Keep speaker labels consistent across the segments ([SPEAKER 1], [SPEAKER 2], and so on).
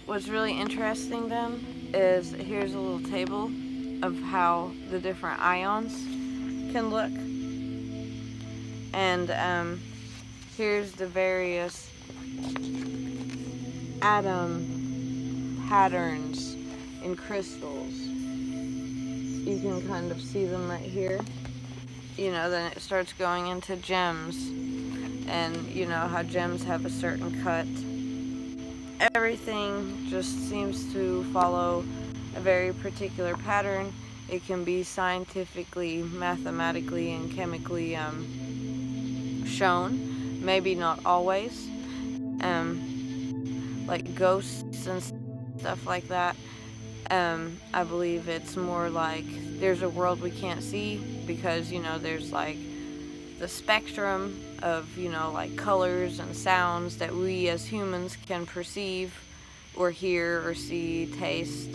[SPEAKER 1] what's really interesting then is here's a little table of how the different ions can look. And here's the various atom patterns in crystals. You can kind of see them right here. Then it starts going into gems, and how gems have a certain cut. Everything just seems to follow a very particular pattern. It can be scientifically, mathematically, and chemically shown. Maybe not always. Like ghosts and stuff like that. I believe it's more like there's a world we can't see because, there's like the spectrum of, like colors and sounds that we as humans can perceive or hear or see, taste,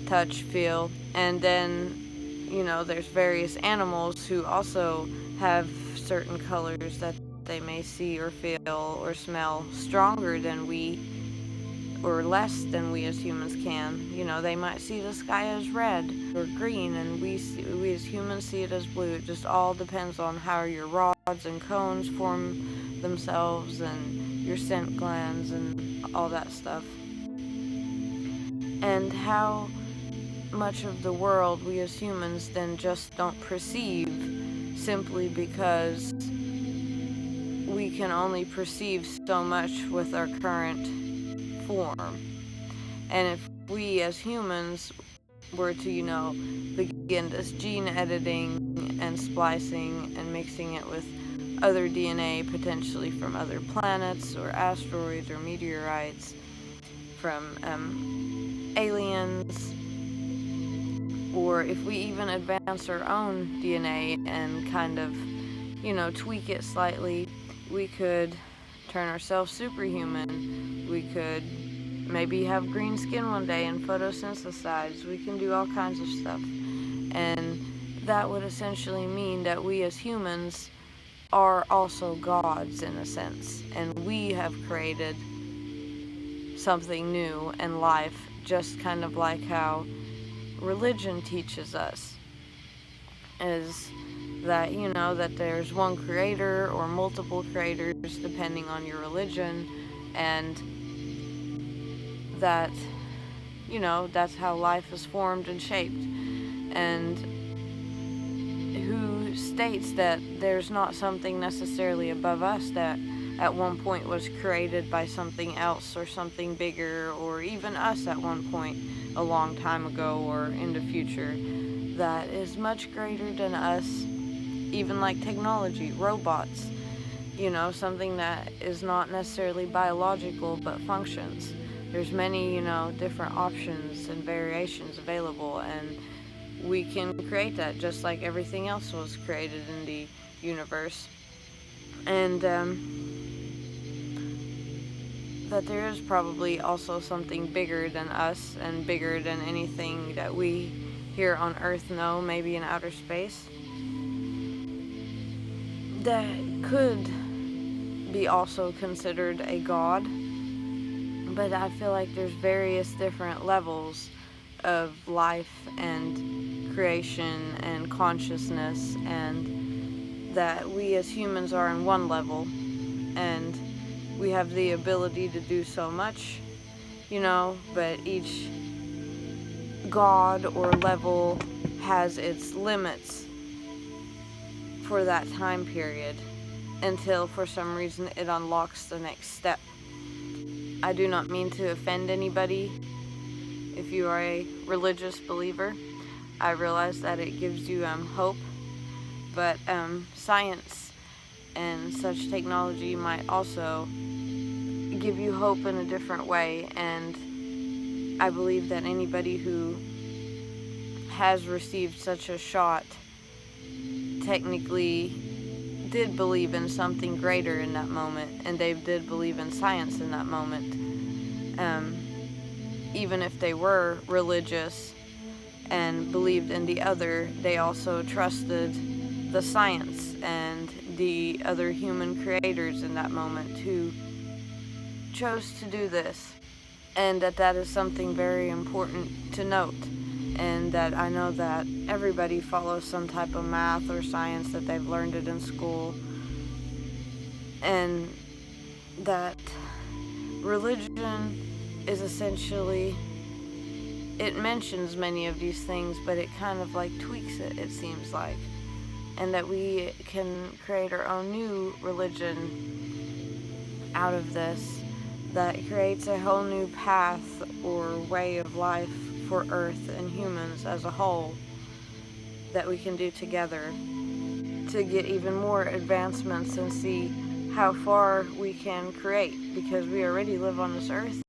[SPEAKER 1] touch, feel. And then, there's various animals who also have certain colors that they may see or feel or smell stronger than we or less than we as humans can. They might see the sky as red or green, and we as humans see it as blue. It just all depends on how your rods and cones form themselves and your scent glands and all that stuff. And how much of the world we as humans then just don't perceive simply because we can only perceive so much with our current form. And if we as humans were to, begin this gene editing and splicing and mixing it with other DNA, potentially from other planets or asteroids or meteorites, from aliens, or if we even advance our own DNA and kind of, tweak it slightly, we could turn ourselves superhuman. We could maybe have green skin one day and photosynthesize. We can do all kinds of stuff. And that would essentially mean that we as humans are also gods in a sense. And we have created something new in life, just kind of like how religion teaches us, is that, that there's one creator or multiple creators depending on your religion, and that, that's how life is formed and shaped. And who states that there's not something necessarily above us that at one point was created by something else or something bigger, or even us at one point a long time ago or in the future, that is much greater than us, even like technology, robots, something that is not necessarily biological but functions. There's many, different options and variations available, and we can create that just like everything else was created in the universe. And that there is probably also something bigger than us and bigger than anything that we here on Earth know, maybe in outer space, that could be also considered a god. But I feel like there's various different levels of life and creation and consciousness, and that we as humans are in one level, and we have the ability to do so much, but each god or level has its limits for that time period until for some reason it unlocks the next step. I do not mean to offend anybody if you are a religious believer. I realize that it gives you hope, but science and such technology might also give you hope in a different way. And I believe that anybody who has received such a shot technically did believe in something greater in that moment, and they did believe in science in that moment. Even if they were religious and believed in the other, they also trusted the science and the other human creators in that moment who chose to do this. and that is something very important to note, and that I know that everybody follows some type of math or science that they've learned it in school, and that religion is essentially, it mentions many of these things, but it kind of like tweaks it seems like, and that we can create our own new religion out of this that creates a whole new path or way of life for Earth and humans as a whole that we can do together to get even more advancements and see how far we can create, because we already live on this Earth